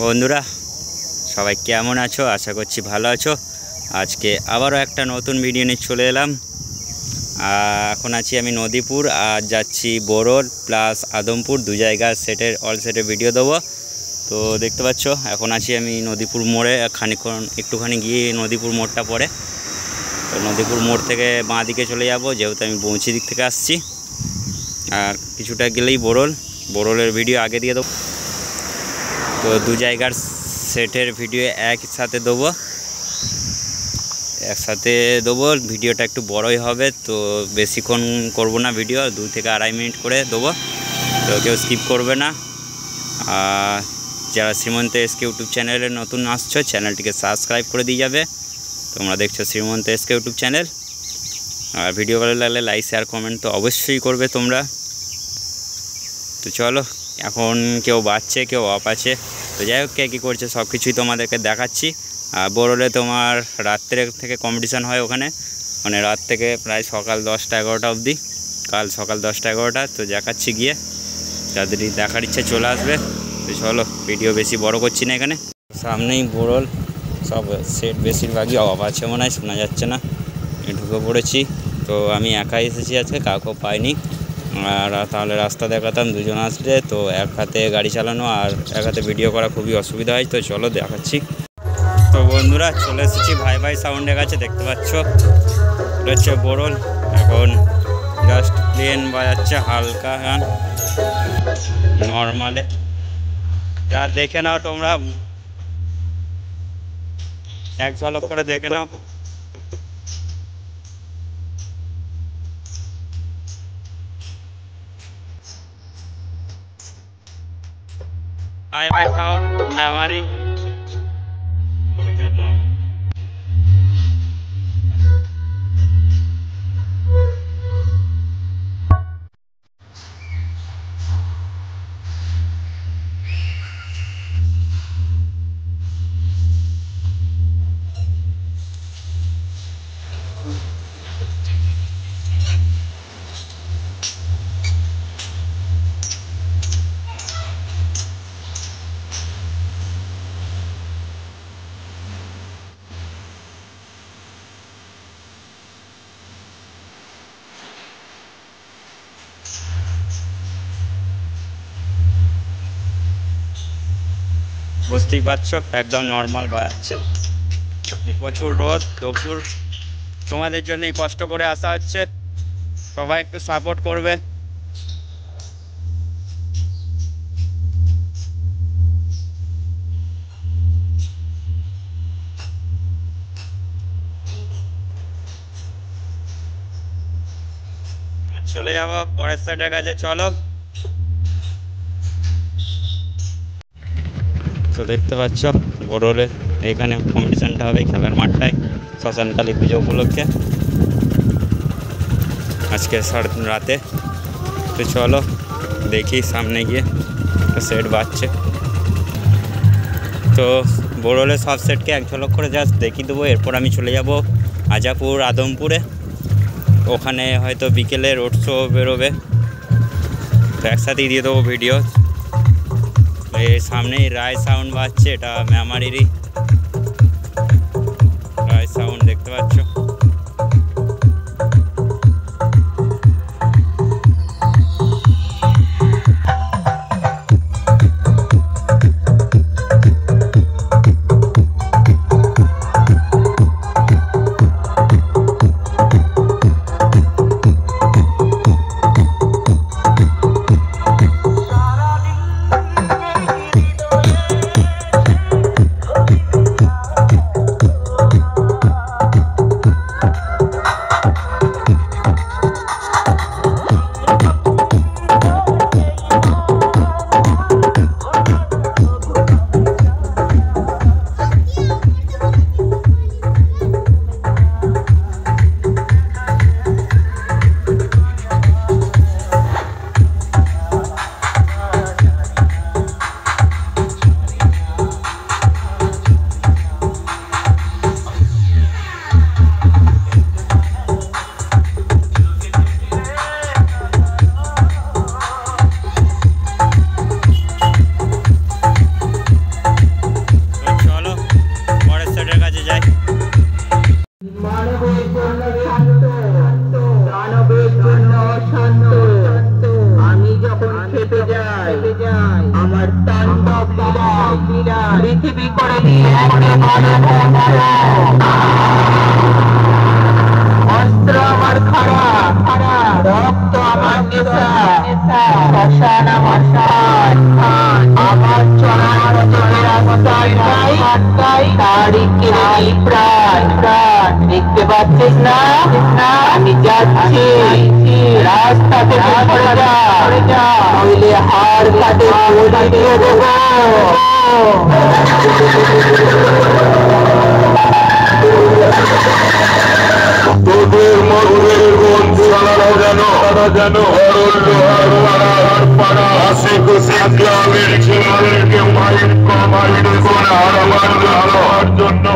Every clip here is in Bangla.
বন্ধুরা সবাই কেমন আছো? আশা করছি ভালো আছো। আজকে আবারও একটা নতুন ভিডিও নিয়ে চলে এলাম। এখন আছি আমি নদীপুর আর যাচ্ছি বোরল প্লাস আদমপুর, দু জায়গার অল সেটের ভিডিও দেবো। তো দেখতে পাচ্ছ এখন আছি আমি নদীপুর মোড়ে, একটুখানি গিয়ে নদীপুর মোড়টা পড়ে। তো নদীপুর মোড় থেকে বাঁ দিকে চলে যাব, যেহেতু আমি বঞ্চি দিক থেকে আসছি। আর কিছুটা গেলেই বোরলের ভিডিও আগে দিয়ে দেবো। তো দু জায়গার সেটের ভিডিও একসাথে দেবো, ভিডিওটা একটু বড়ই হবে। তো বেশিক্ষণ করব না ভিডিও, 2 থেকে আড়াই মিনিট করে দেবো। তো কেউ স্কিপ করবে না। আর যারা শ্রীমন্ত এসকে ইউটিউব চ্যানেলে নতুন আসছো, চ্যানেলটিকে সাবস্ক্রাইব করে দিয়ে যাবে। তোমরা দেখছো শ্রীমন্ত এসকে ইউটিউব চ্যানেল। আর ভিডিও ভালো লাগলে লাইক শেয়ার কমেন্ট তো অবশ্যই করবে তোমরা। তো চলো, এখন কেউ বাজছে কেউ অফ আছে, তো যাই হোক কে কী করছে সব কিছুই তোমাদেরকে দেখাচ্ছি। আর বোরলে তোমার রাত্রে থেকে কম্পিটিশান হয় ওখানে, মানে রাত থেকে প্রায় সকাল 10টা-11টা অবধি, কাল সকাল 10টা-11টা। তো দেখাচ্ছি গিয়ে, যাদের দেখার ইচ্ছে চলে আসবে। তো চলো, ভিডিও বেশি বড় করছি না। এখানে সামনেই বোরল, সব সেট বেশিরভাগই অফ আছে মনে হয়, শোনা যাচ্ছে না। ঢুকে পড়েছি। তো আমি একাই এসেছি আজকে, কাউকে পাইনি। আর তাহলে রাস্তা দেখাতাম, দুজন আসলে তো এক হাতে গাড়ি চালানো আর এক হাতে ভিডিও করা খুবই অসুবিধা হয়। তো চলো দেখাচ্ছি। তো বন্ধুরা চলে এসেছি ভাই ভাই সাউন্ডের কাছে, দেখতে পাচ্ছ এটা হচ্ছে বোরল। এখন জাস্ট প্লেন বাজাচ্ছে হালকা গান নর্মালে, যা দেখে নাও তোমরা, এক ঝলক করে দেখে নাও। আমারই বুঝতেই পারছো একদম নর্মাল বাজাচ্ছে। প্রচুর রোদ, দুপুর, তোমাদের জন্যই কষ্ট করে আসা হচ্ছে। সবাই একটু সাপোর্ট করবে। চলে যাবো পরের সাইডের কাছে, চলো। তো দেখতে পাচ্ছ বোরলে এখানে কম্পিটিশানটা হবে খেলার মাঠটায়, শ্মশানকালী পুজো উপলক্ষে আজকে রাতে। তো চলো দেখি সামনে গিয়ে সেট বাজছে। তো বোরলে সব সেটকে এক ঝলক করে জাস্ট দেখিয়ে দেবো। এরপর আমি চলে যাব আজাপুর আদমপুরে, ওখানে হয়তো বিকেলে রোড শো বেরোবে, তো একসাথেই দিয়ে দেবো ভিডিও। এই সামনেই রায় সাউন্ড বাজছে, এটা মেমারিরই রায় সাউন্ড, দেখতে পাচ্ছ। আমার তাণ্ডব লীলা পৃথিবী করে নিয়ে একেবারে অস্ত্র আমার খাড়া রক্ত আমার নেশা শ্মশান আমার সাজ আমার চলার রাস্তায় তারিখে প্রাণ দেখতে পাচ্ছিস না আমি যাচ্ছি রাস্তা থেকে সরে যা নইলে হাড় কাটে বলি দিয়ে দেবো। তোদের মধ্যে কোন সারা যেন হাসি খুশি গ্রামের ছেলেদেরকে মাইর করে হারাবার জন্য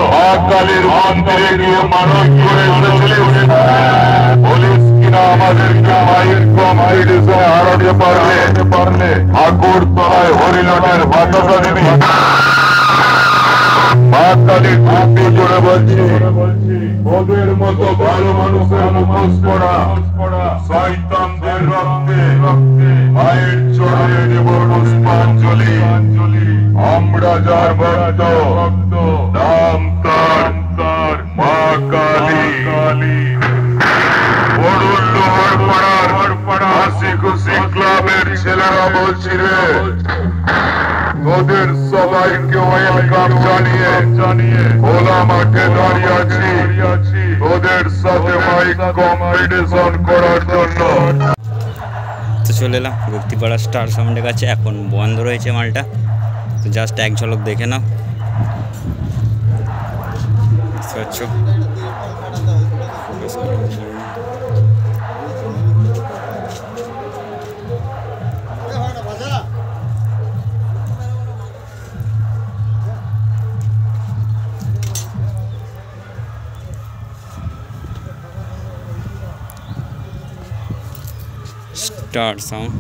কালীর মন্দিরে গিয়ে মানব করে বলিস কিনা আমাদেরকে মাইর হারাতে পারলে ঠাকুর তলায় হরিণের বাতাসা দিবি। মা কালী খুবই জোরে বলছি ওদের মতো ভালো মানুষের মুখোশ পড়া শয়তানদের রক্তে মায়ের চড়াইয়ে দেব পুষ্পাঞ্জলি। আমরা যার ভক্ত নাম তার মা কালী। বড়ুল লোহার পাড়ার হাসি খুশি ক্লাবের ছেলেরা বলছি রে তোদের সবাইকে ওয়েলকাম জানিয়ে খোলা মাঠে দাঁড়িয়ে আছি তোদের সাথে মাইক কম্পিটিশন করার জন্য। তো চলে এলাম গুপ্তিপাড়া স্টার সাউন্ডের কাছে। এখন বন্ধ রয়েছে মালটা, তো জাস্ট এক ঝলক দেখে নাও। Star sound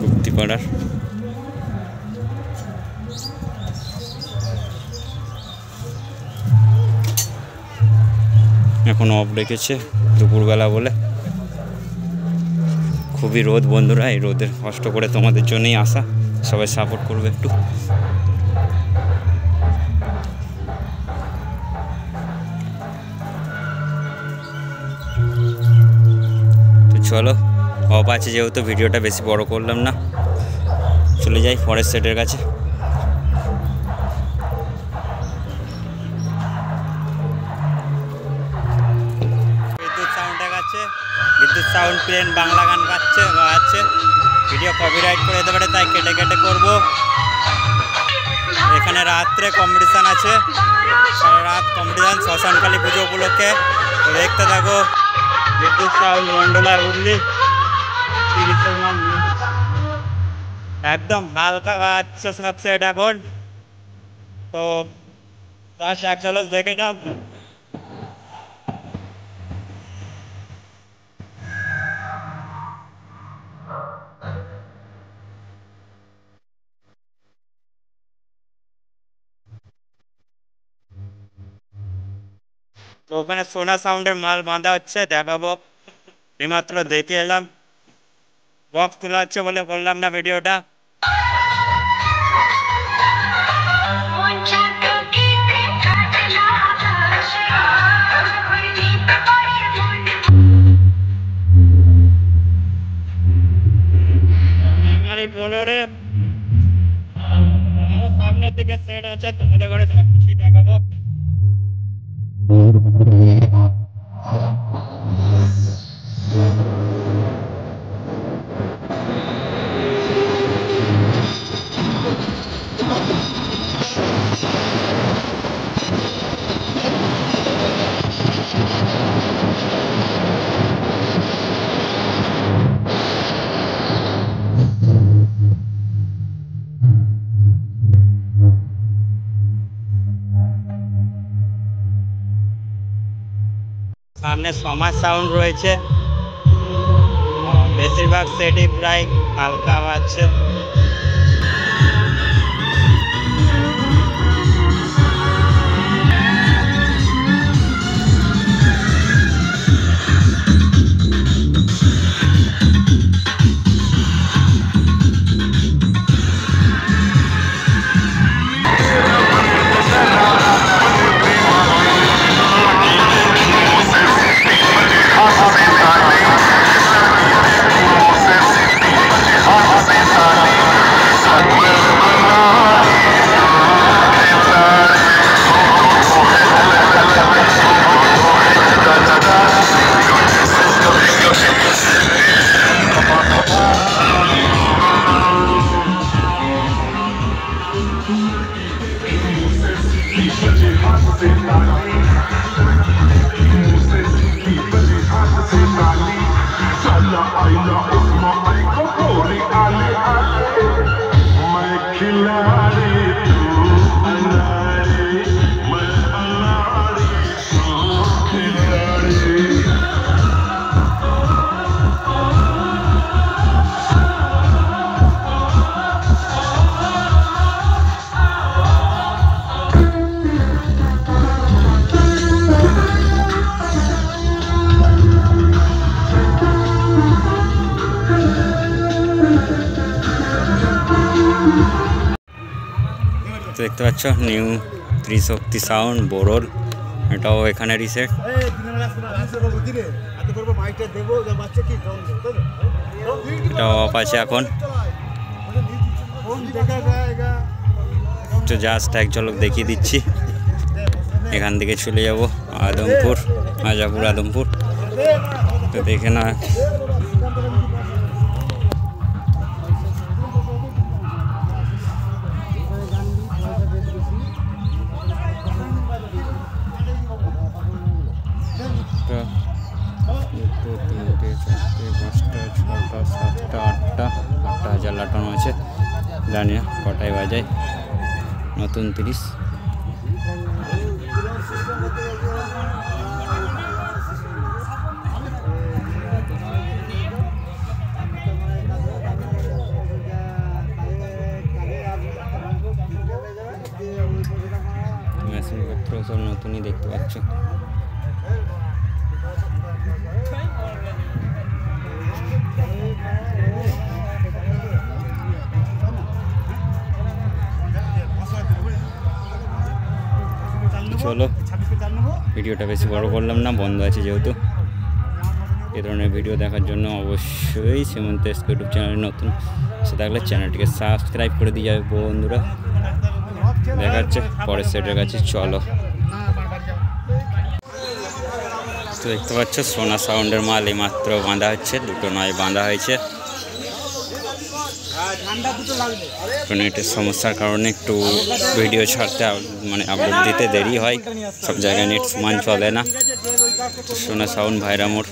গুপ্তিপাড়ার। এখন অফ রেখেছে দুপুরবেলা বলে। খুবই রোদ বন্ধুরা, এই রোদের কষ্ট করে তোমাদের জন্যই আসা, সবাই সাপোর্ট করবে একটু। চলো অফ আছে যেহেতু ভিডিওটা বেশি বড় করলাম না, চলে যাই পরের সেটের কাছে। বিদ্যুৎ সাউন্ডের কাছে বিদ্যুৎ সাউন্ড প্লেন বাংলা গান গাচ্ছে ভিডিও কপিরাইট করে দিতে পারে, তাই কেটে কেটে করব। এখানে রাত্রে কম্পিটিশান আছে, সারা রাত কম্পিটিশান শ্মশানকালী পুজো উপলক্ষে, তো দেখতে থাকো। বিদ্যুৎ সাউন্ড মন্ডলা উঠলি একদম হালকা গাচ্ছে সব সেট এখন। তো তার এক ঝলক দেখে নাও। তো ওখানে সোনা সাউন্ডের মাল বাঁধা হচ্ছে, দেখাবো। এইমাত্র দেখে এলাম, বক্স তোলা হচ্ছে বলে বললাম না ভিডিওটা। সামনের দিকে সেট আছে, তোমাদের ঘরে সব কিছু দেখাবো। সামনে সমাজ সাউন্ড রয়েছে, বেশিরভাগ সেটই প্রায় হালকা বাজছে। তো দেখতে পাচ্ছ নিউ ত্রিশক্তি সাউন্ড বোরল, এটাও এখানেরই সেট। এটাও অফ আছে এখন। তো জাস্ট এক ঝলক দেখিয়ে দিচ্ছি। এখান থেকে চলে যাব আদমপুর, আজাপুর আদমপুর। তো দেখে না আটটা হাজার লাটানো আছে, জানি না কটায় বাজায়। নতুন 30 মেশিনপত্র সব নতুনই দেখতে পাচ্ছ। চলো ভিডিওটা বেশি বড় করলাম না, বন্ধ আছে যেহেতু। এ ধরনের ভিডিও দেখার জন্য অবশ্যই শ্রীমন্ত এসকে ইউটিউব চ্যানেলে নতুন সে থাকলে চ্যানেলটিকে সাবস্ক্রাইব করে দিয়ে যাবে বন্ধুরা। দেখা যাচ্ছে পরের সেটের কাছে। চলো, তো দেখতে পাচ্ছ সোনা সাউন্ডের মাল এইমাত্র বাঁধা হচ্ছে, দুটো নয় বাঁধা হয়েছে। নেটের সমস্যার কারণে একটু ভিডিও ছাড়তে মানে আপলোড দিতে দেরি হয়, সব জায়গায় নেট সমান চলে না। সোনা সাউন্ড ভাইরা মোড়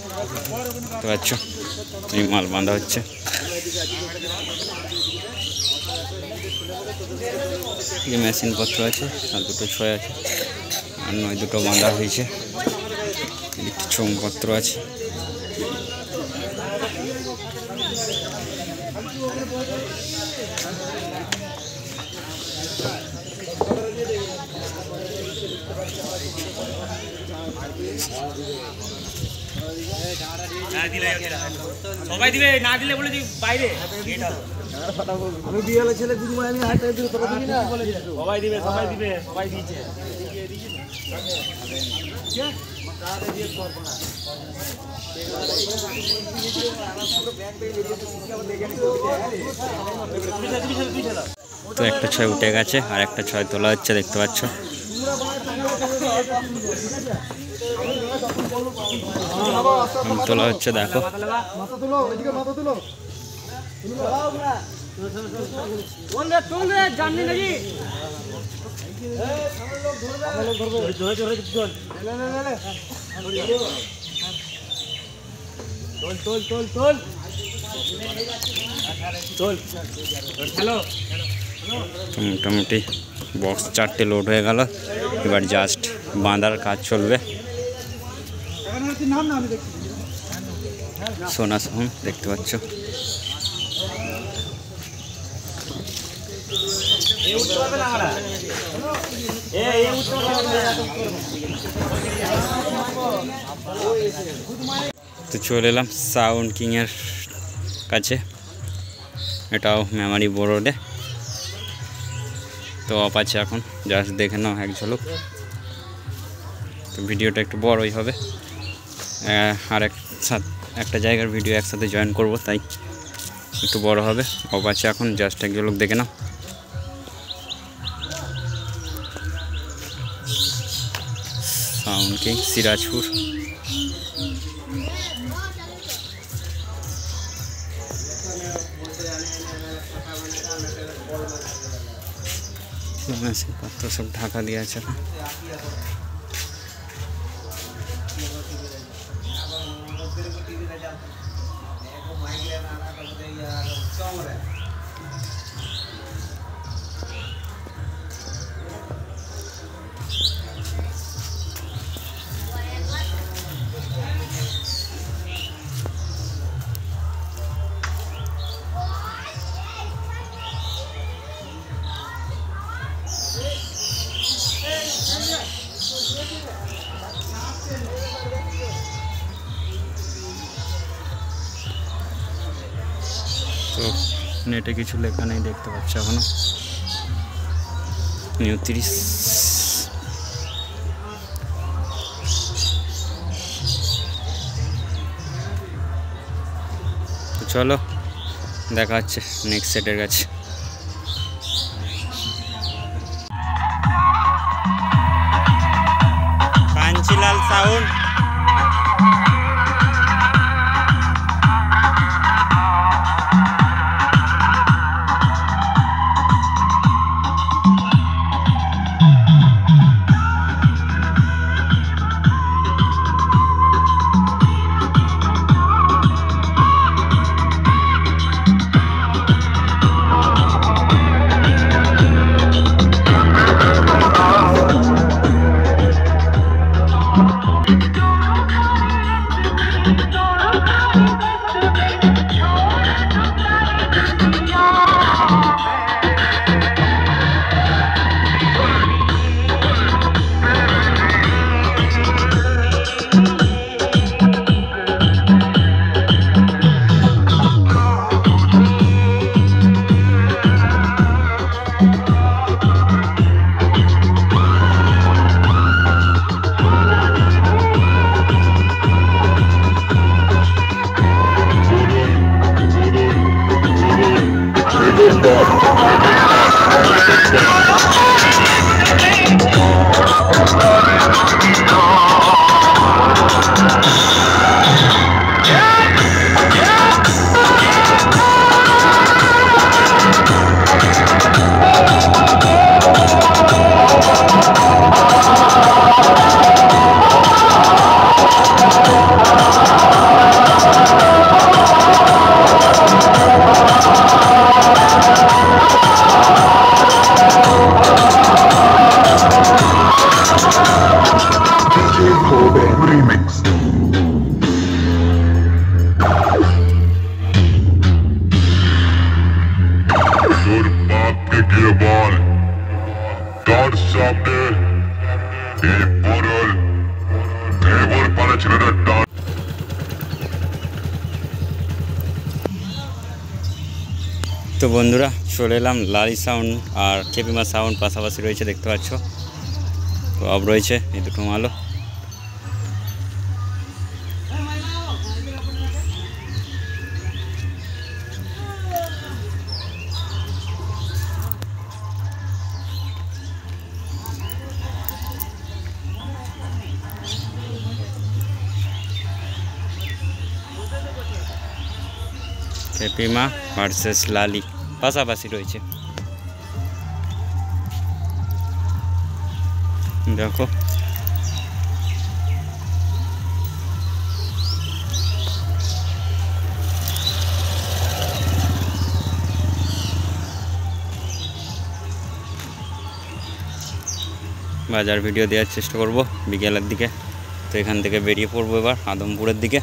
দেখতে পাচ্ছ, এই মাল বাঁধা হচ্ছে। মেশিনপত্র আছে আর দুটো ছয় আছে, আর নয় দুটো বাঁধা হয়েছে। চোঙপত্র আছে। সবাই দিবে, না দিলে বলে বাইরে আমি বিয়ালে ছেলে দিদি আমি হাতে দিই, তোরা দিবি না? সবাই দিবে, সবাই দিবে, সবাই দিয়েছে। তো একটা ছয় উঠে গেছে আর একটা ছয় তোলা হচ্ছে, দেখতে পাচ্ছ। তোলা হচ্ছে, দেখো। মোটামুটি বক্স 4টে লোড হয়ে গেল, এবার জাস্ট বাঁধার কাজ চলবে। সোনা সাউন্ড দেখতে পাচ্ছ। তো চলে এলাম সাউন্ড কিংয়ের কাছে, এটাও মেমারি বোর্ডে। তো অফ আছে এখন, জাস্ট দেখে নাও এক ঝলক। তো ভিডিওটা একটু বড়ই হবে, আর একটা জায়গার ভিডিও একসাথে জয়েন করব, তাই একটু বড় হবে। অফ আছে এখন, জাস্ট এক ঝলক দেখে নাও। Sound king Sirajpur. মেশিনপত্র সব ঢাকা দিয়ে আছে। তো নেটে কিছু লেখা নেই, দেখতে পাচ্ছ এখনো। 39। তো চলো দেখা হচ্ছে নেক্সট সেটের কাছে। কাঞ্চিলাল সাউন্ড তার সামনে এই বড়ল দেবর পালা ছেলেটা ডান। তো বন্ধুরা চলে এলাম লালি সাউন্ড আর খেপিমা সাউন্ড পাশাপাশি রয়েছে দেখতে পাচ্ছ। তো অফ রয়েছে এই দুটো মালও। খেপিমা ভার্সেস লালি পাশাপাশি রয়েছে দেখো। বাজার ভিডিও দেওয়ার চেষ্টা করব বিকেলের দিকে। তো এখান থেকে বেরিয়ে পড়বো এবার আদমপুরের দিকে।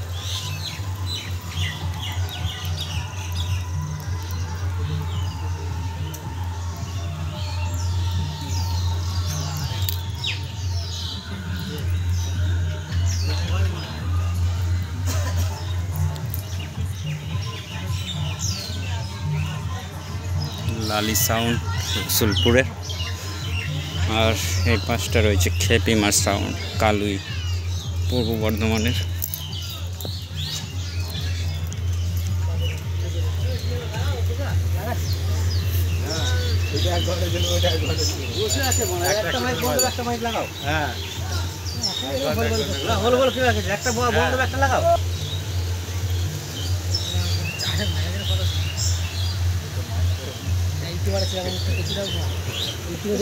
লালি সাউন্ড সুলপুরের, আর এই পাঁচটা রয়েছে খেপিমা সাউন্ড কালুই পূর্ব বর্ধমানের।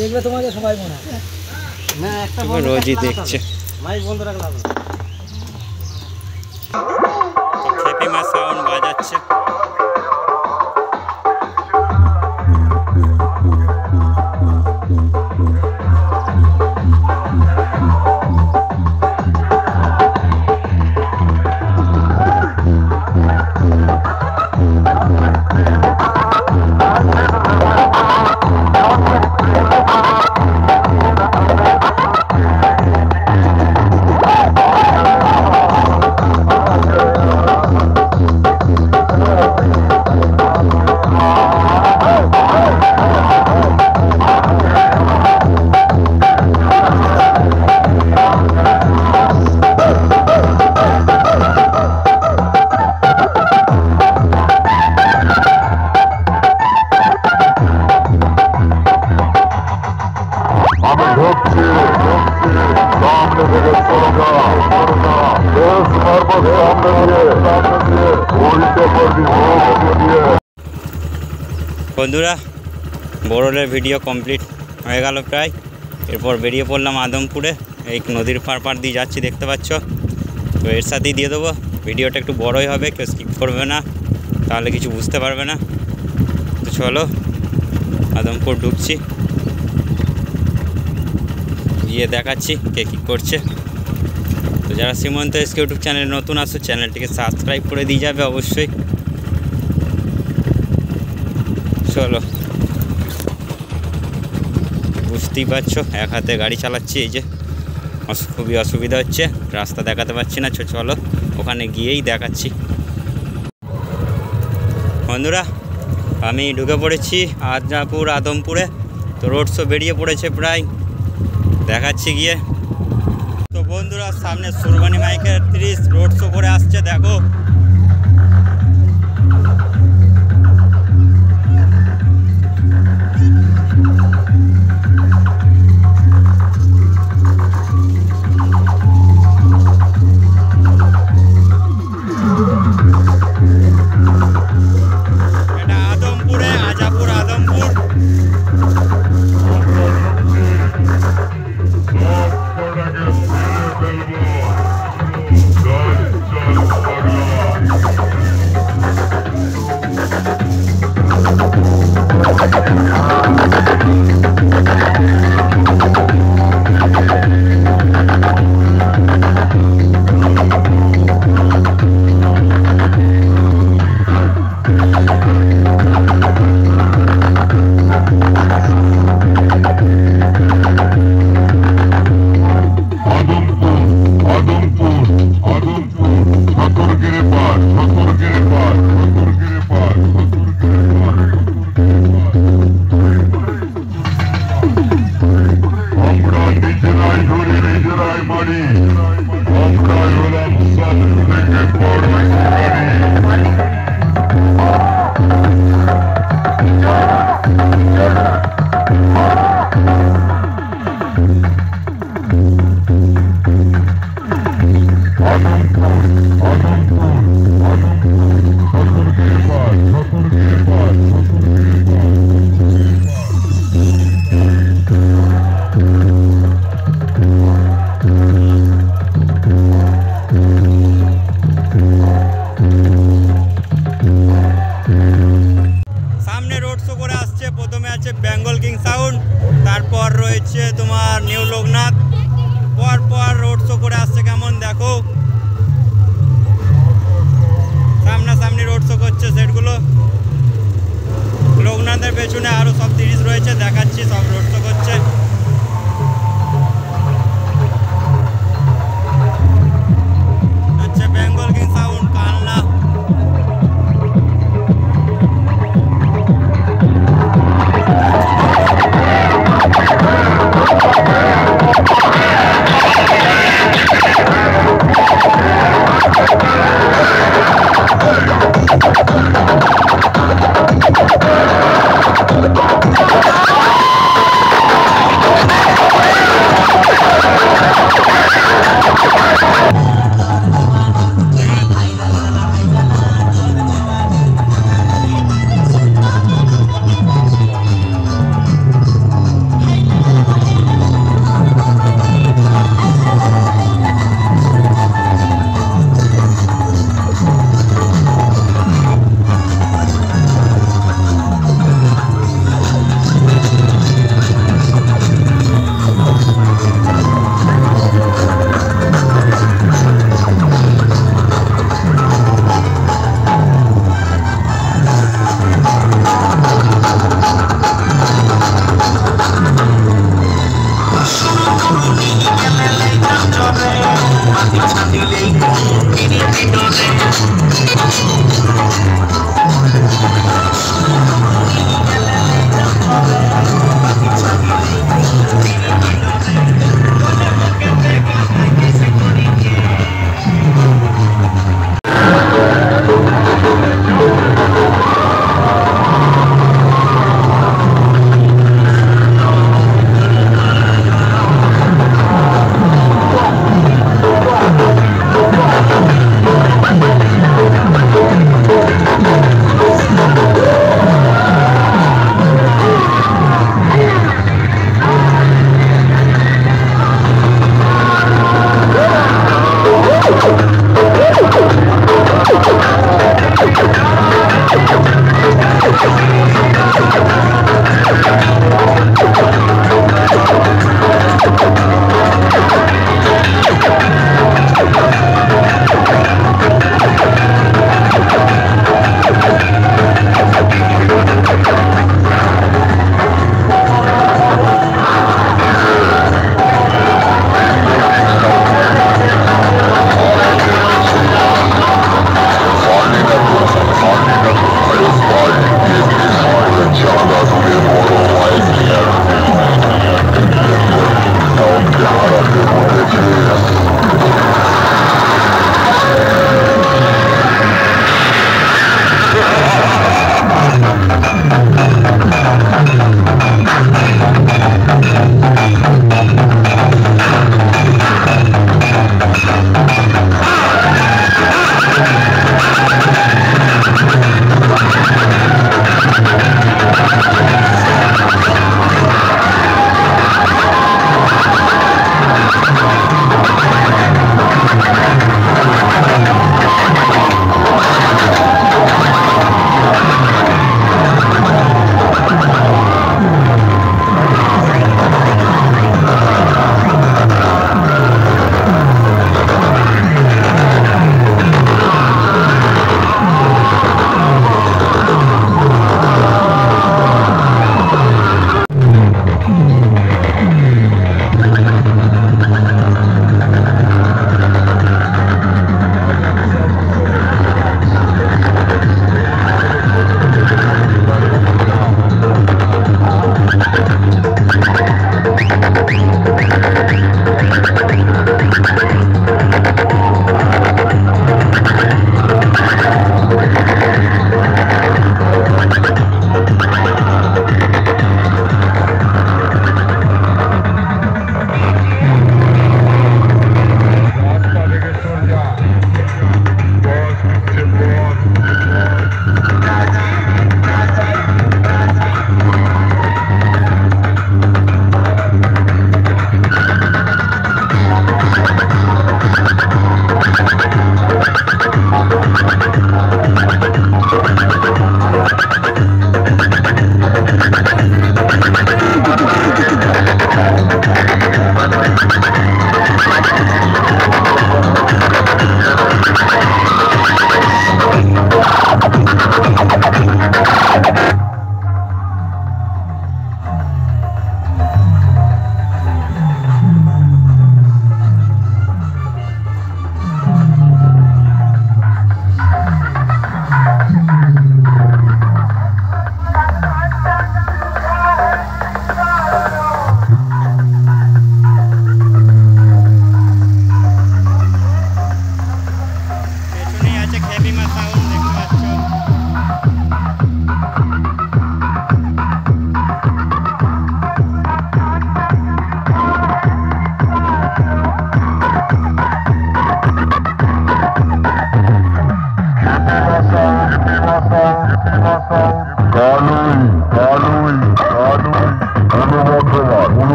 দেখবে তোমাকে সবাই মনে হয় না, একটা রোজই দেখছে। মাইক বন্ধ রাখলে হবে না। খেপিমা সাউন্ড বাজাচ্ছে। বন্ধুরা বোরলের ভিডিও কমপ্লিট হয়ে গেল প্রায়। এরপর বেরিয়ে পড়লাম আদমপুরে, এই নদীর পার দিয়ে যাচ্ছি দেখতে পাচ্ছ। তো এর সাথেই দিয়ে দেবো, ভিডিওটা একটু বড়ই হবে, কেউ স্কিপ করবে না, তাহলে কিছু বুঝতে পারবে না। তো চলো আদমপুর ঢুকছি, গিয়ে দেখাচ্ছি কে কী করছে। তো যারা শ্রীমন্ত এসকে ইউটিউব চ্যানেলে নতুন আসো, চ্যানেলটিকে সাবস্ক্রাইব করে দিয়ে যাবে অবশ্যই। চলো, বুঝতেই পারছো এক হাতে গাড়ি চালাচ্ছি, এই যে খুবই অসুবিধা হচ্ছে, রাস্তা দেখাতে পারছি না। চলো ওখানে গিয়েই দেখাচ্ছি। বন্ধুরা আমি ঢুকে পড়েছি আদ্রাপুর আদমপুরে। তো রোড শো বেরিয়ে পড়েছে প্রায়, দেখাচ্ছি গিয়ে। তো বন্ধুরা সামনে সুরবানি মাইকের 30 রোড শো করে আসছে, দেখো। এটা আদমপুরে, আজাপুর আদমপুর। সামনে রোড শো করে আসছে, প্রথমে আছে বেঙ্গল কিং সাউন্ড, তারপর রয়েছে তোমার নিউ লোকনাথ, পর রোড শো করে আসছে। কেমন দেখো, সামনাসামনি রোড শো করছে সেটগুলো। লোকনাথের পেছনে আরও সব সিরিজ রয়েছে, দেখাচ্ছি, সব রোড শো করছে। আচ্ছা বেঙ্গল কিং সাউন্ড, কালনা।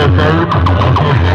দেখাই